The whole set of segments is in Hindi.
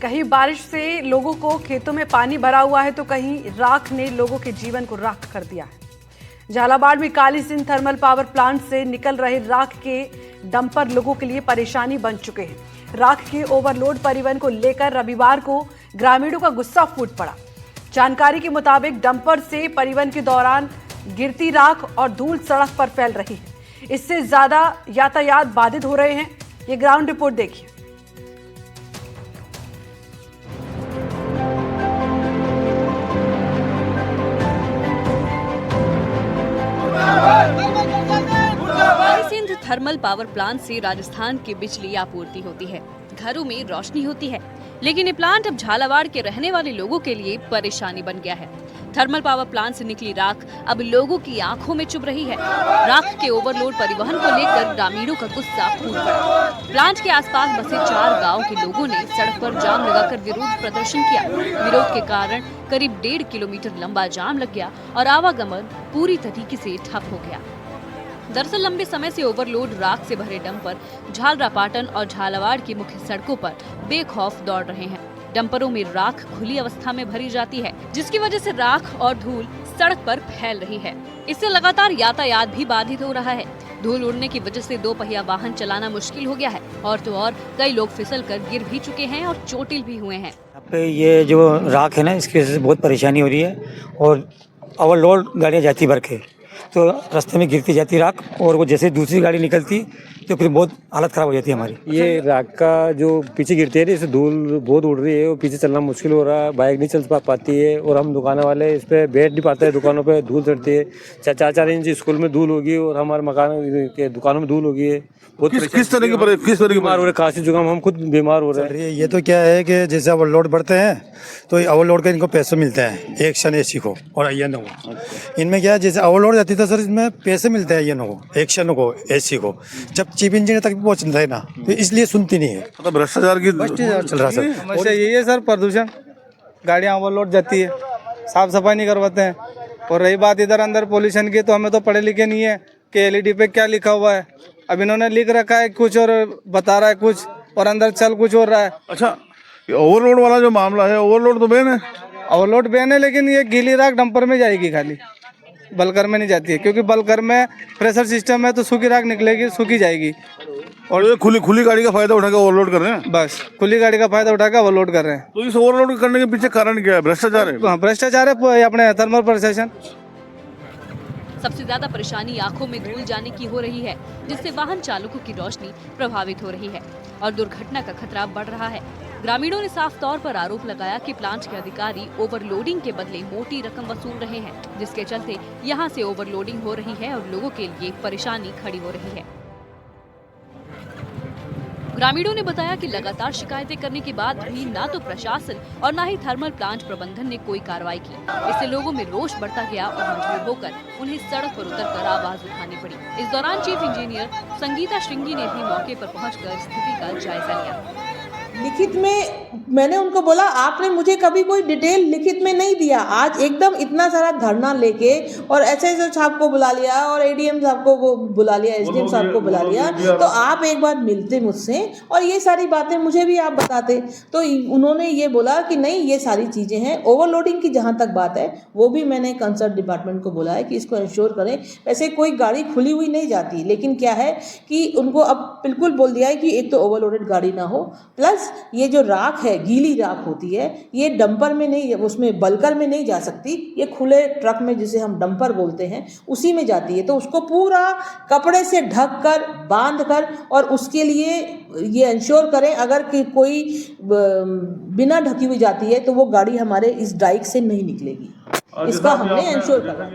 कहीं बारिश से लोगों को खेतों में पानी भरा हुआ है तो कहीं राख ने लोगों के जीवन को राख कर दिया है। झालावाड़ में Kali Sindh thermal power plant से निकल रहे राख के डंपर लोगों के लिए परेशानी बन चुके हैं। राख के ओवरलोड परिवहन को लेकर रविवार को ग्रामीणों का गुस्सा फूट पड़ा। जानकारी के मुताबिक डंपर से परिवहन के दौरान गिरती राख और धूल सड़क पर फैल रही है। इससे ज्यादा यातायात बाधित हो रहे हैं। ये ग्राउंड रिपोर्ट देखिए। सिंध थर्मल पावर प्लांट से राजस्थान की बिजली आपूर्ति होती है, घरों में रोशनी होती है, लेकिन ये प्लांट अब झालावाड़ के रहने वाले लोगों के लिए परेशानी बन गया है। थर्मल पावर प्लांट से निकली राख अब लोगों की आंखों में चुभ रही है। राख के ओवरलोड परिवहन को लेकर ग्रामीणों का गुस्सा फूट पड़ा। प्लांट के आसपास बसे 4 गांव के लोगों ने सड़क पर जाम लगाकर विरोध प्रदर्शन किया। विरोध के कारण करीब 1.5 किलोमीटर लंबा जाम लग गया और आवागमन पूरी तरीके से ठप हो गया। दरअसल लंबे समय से ओवरलोड राख से भरे डंपर झालरापाटन और झालावाड़ की मुख्य सड़कों पर बेखौफ दौड़ रहे हैं। डंपरों में राख खुली अवस्था में भरी जाती है, जिसकी वजह से राख और धूल सड़क पर फैल रही है। इससे लगातार यातायात भी बाधित हो रहा है। धूल उड़ने की वजह से 2 पहिया वाहन चलाना मुश्किल हो गया है और तो और कई लोग फिसल कर गिर भी चुके हैं और चोटिल भी हुए हैं। यहाँ पे ये जो राख है ना, इसकी वजह से बहुत परेशानी हो रही है और ओवरलोड गाड़ियाँ जाती भर के तो रास्ते में गिरती जाती राख, और वो जैसे दूसरी गाड़ी निकलती तो फिर बहुत हालत खराब हो जाती है हमारी। ये राख का जो पीछे गिरती है, इससे धूल बहुत उड़ रही है और पीछे चलना मुश्किल हो रहा है, बाइक नहीं चल पाती है और हम दुकान वाले इस पे बैठ नहीं पाते हैं। दुकानों पे धूल चढ़ती है, 4-4 इंच स्कूल में धूल होगी और हमारे मकान के दुकानों में धूल होगी है। किस तरह की बीमार हो रहे, खांसी जुकाम, हम खुद बीमार हो रहे हैं। ये तो क्या है कि जैसे ओवरलोड बढ़ते हैं तो ओवरलोड के इनको पैसे मिलते हैं, एक शन एसी को और IN को। इनमें क्या है, जैसे ओवरलोड जाती था सर, इसमें पैसे मिलते हैं IN को, एक शन को, एसी को। जब चीफ इंजीनियर तक पहुंचता है ना, तो इसलिए सुनती नहीं है। मतलब भ्रष्टाचार चल रहा सर। समस्या यही है सर, प्रदूषण, गाड़ियाँ ओवरलोड जाती है, साफ सफाई नहीं करवाते हैं। और रही बात इधर अंदर पोल्यूशन की, तो हमें तो पढ़े लिखे नहीं है कि LED पे क्या लिखा हुआ है। अब इन्होंने लिख रखा है कुछ और बता रहा है कुछ, और अंदर चल कुछ हो रहा है। अच्छा, ओवरलोड वाला जो मामला है, ओवरलोड तो बैन है। ओवरलोड बैन है, लेकिन ये गीली राख डंपर में जाएगी, खाली बलकर में नहीं जाती है, क्योंकि बलकर में प्रेशर सिस्टम है तो सूखी राख निकलेगी, सूखी जाएगी। और ये खुली गाड़ी का फायदा उठाकर ओवरलोड कर रहे हैं। बस खुली गाड़ी का फायदा उठाकर ओवरलोड कर रहे हैं। तो इस ओवरलोड करने के पीछे कारण क्या है? भ्रष्टाचार है। हाँ, भ्रष्टाचार है अपने थर्मल प्रशासन। सबसे ज्यादा परेशानी आंखों में धूल जाने की हो रही है, जिससे वाहन चालकों की रोशनी प्रभावित हो रही है और दुर्घटना का खतरा बढ़ रहा है। ग्रामीणों ने साफ तौर पर आरोप लगाया कि प्लांट के अधिकारी ओवरलोडिंग के बदले मोटी रकम वसूल रहे हैं, जिसके चलते यहां से ओवरलोडिंग हो रही है और लोगों के लिए परेशानी खड़ी हो रही है। ग्रामीणों ने बताया कि लगातार शिकायतें करने के बाद भी ना तो प्रशासन और ना ही थर्मल प्लांट प्रबंधन ने कोई कार्रवाई की। इससे लोगों में रोष बढ़ता गया और मजबूर होकर उन्हें सड़क पर उतरकर आवाज उठानी पड़ी। इस दौरान चीफ इंजीनियर संगीता श्रृंगी ने भी मौके पर पहुंचकर स्थिति का जायजा लिया। लिखित में मैंने उनको बोला, आपने मुझे कभी कोई डिटेल लिखित में नहीं दिया। आज एकदम इतना सारा धरना लेके और SHO साहब को बुला लिया और ADM साहब को बुला लिया, SDM साहब को बुला लिया, तो आप एक बार मिलते मुझसे और ये सारी बातें मुझे भी आप बताते। तो उन्होंने ये बोला कि नहीं, ये सारी चीज़ें हैं। ओवरलोडिंग की जहाँ तक बात है, वो भी मैंने कंसर्न डिपार्टमेंट को बोला है कि इसको इंश्योर करें। वैसे कोई गाड़ी खुली हुई नहीं जाती, लेकिन क्या है कि उनको अब बिल्कुल बोल दिया है कि एक तो ओवरलोडेड गाड़ी ना हो, प्लस ये जो राख है, गीली राख होती है, ये डंपर में नहीं, उसमें बलकर में नहीं जा सकती। ये खुले ट्रक में, जिसे हम डंपर बोलते हैं, उसी में जाती है। तो उसको पूरा कपड़े से ढक कर, बांध कर, और उसके लिए ये इंश्योर करें अगर कि कोई बिना ढकी हुई जाती है तो वो गाड़ी हमारे इस डाइक से नहीं निकलेगी। इसका हमने इंश्योर करा।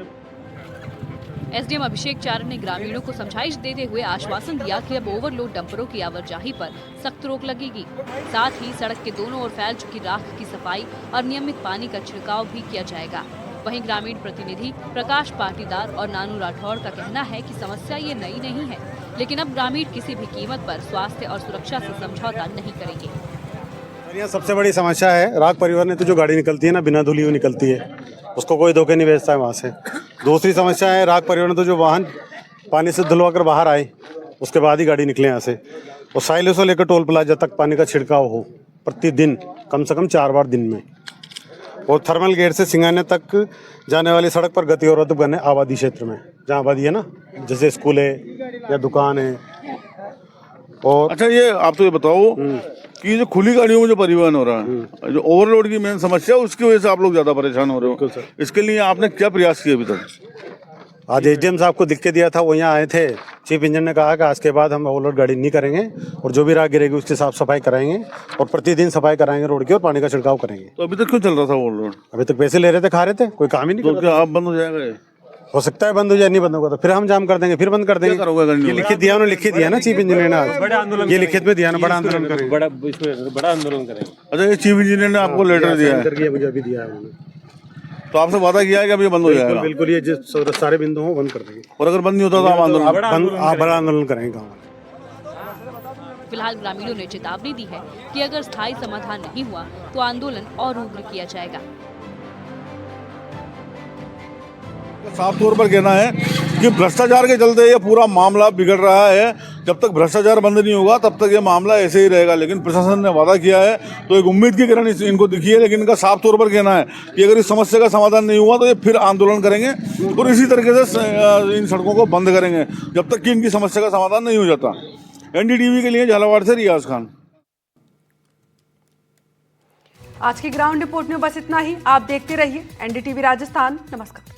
SDM अभिषेक चारण ने ग्रामीणों को समझाइश देते हुए आश्वासन दिया कि अब ओवरलोड डंपरों की आवाजाही पर सख्त रोक लगेगी। साथ ही सड़क के दोनों ओर फैल चुकी राख की सफाई और नियमित पानी का छिड़काव भी किया जाएगा। वहीं ग्रामीण प्रतिनिधि प्रकाश पाटीदार और नानू राठौड़ का कहना है कि समस्या ये नई नहीं है, लेकिन अब ग्रामीण किसी भी कीमत पर स्वास्थ्य और सुरक्षा से समझौता नहीं करेंगे। यहाँ सबसे बड़ी समस्या है राख परिवहन में, तो जो गाड़ी निकलती है ना, बिना धुली हुई निकलती है, उसको कोई धोखे नहीं भेजता है वहाँ से। दूसरी समस्या है राख परिवहन, तो जो वाहन पानी से धुलवा कर बाहर आए उसके बाद ही गाड़ी निकले यहाँ से। और साइलो से लेकर टोल प्लाजा तक पानी का छिड़काव हो प्रतिदिन। कम से कम 4 बार दिन में। और थर्मल गेट से सिंगाने तक जाने वाली सड़क पर गति अवरोध बने आबादी क्षेत्र में, जहाँ आबादी है ना, जैसे स्कूल है या दुकान है। और अच्छा, ये आप तो ये बताओ कि जो खुली गाड़ियों में जो परिवहन हो रहा है, जो ओवरलोड की मेन समस्या है, उसकी वजह से आप लोग ज्यादा परेशान हो रहे हो। इसके लिए आपने क्या प्रयास किए अभी तक? आज एसडीएम साहब को लिख के दिया था, वो यहाँ आए थे। चीफ इंजीनियर ने कहा कि आज के बाद हम ओवरलोड गाड़ी नहीं करेंगे और जो भी राह गिरेगी उसकी साफ सफाई कराएंगे और प्रतिदिन सफाई कराएंगे रोड की और पानी का छिड़काव करेंगे। तो अभी तक क्यों चल रहा था ओवरलोड? अभी तक पैसे ले रहे थे, खा रहे थे, कोई काम ही नहीं तो कर क्या रहा आप बंद हो जाएगा ये? हो सकता है बंद हो जाए, नहीं बंद होगा तो फिर हम जाम कर देंगे, फिर बंद कर देंगे। क्या करोगे अगर नहीं ये होगा? लिखित दिया, उन्होंने लिखित दिया ना चीफ इंजीनियर ने, आज बड़ा आंदोलन ये लिखित में दिया ना, बड़ा आंदोलन करेंगे। बड़ा आंदोलन करेंगे। अच्छा, ये चीफ इंजीनियर ने आपको लेटर दिया है, अभी दिया है उन्होंने। तो आपसे वादा किया है कि अभी बंद हो जाएगा? बिल्कुल, ये जो सारे बिंदु हो बंद कर देंगे। और अगर बंद नहीं होता तो आप आंदोलन? बड़ा आंदोलन करेंगे गाँव में। फिलहाल ग्रामीणों ने चेतावनी दी है कि अगर स्थायी समाधान नहीं हुआ तो आंदोलन और उग्र किया जाएगा। साफ तौर पर कहना है कि भ्रष्टाचार के चलते ये पूरा मामला बिगड़ रहा है। जब तक भ्रष्टाचार बंद नहीं होगा तब तक ये मामला ऐसे ही रहेगा। लेकिन प्रशासन ने वादा किया है तो एक उम्मीद की किरण इनको दिखी है। लेकिन इनका साफ तौर पर कहना है कि अगर इस समस्या का समाधान नहीं हुआ तो ये फिर आंदोलन करेंगे और इसी तरीके से इन सड़कों को बंद करेंगे जब तक कि इनकी समस्या का समाधान नहीं हो जाता। एनडीटीवी के लिए झालावाड़ से रियाज खान। आज की ग्राउंड रिपोर्ट में बस इतना ही। आप देखते रहिए एनडीटीवी राजस्थान। नमस्कार।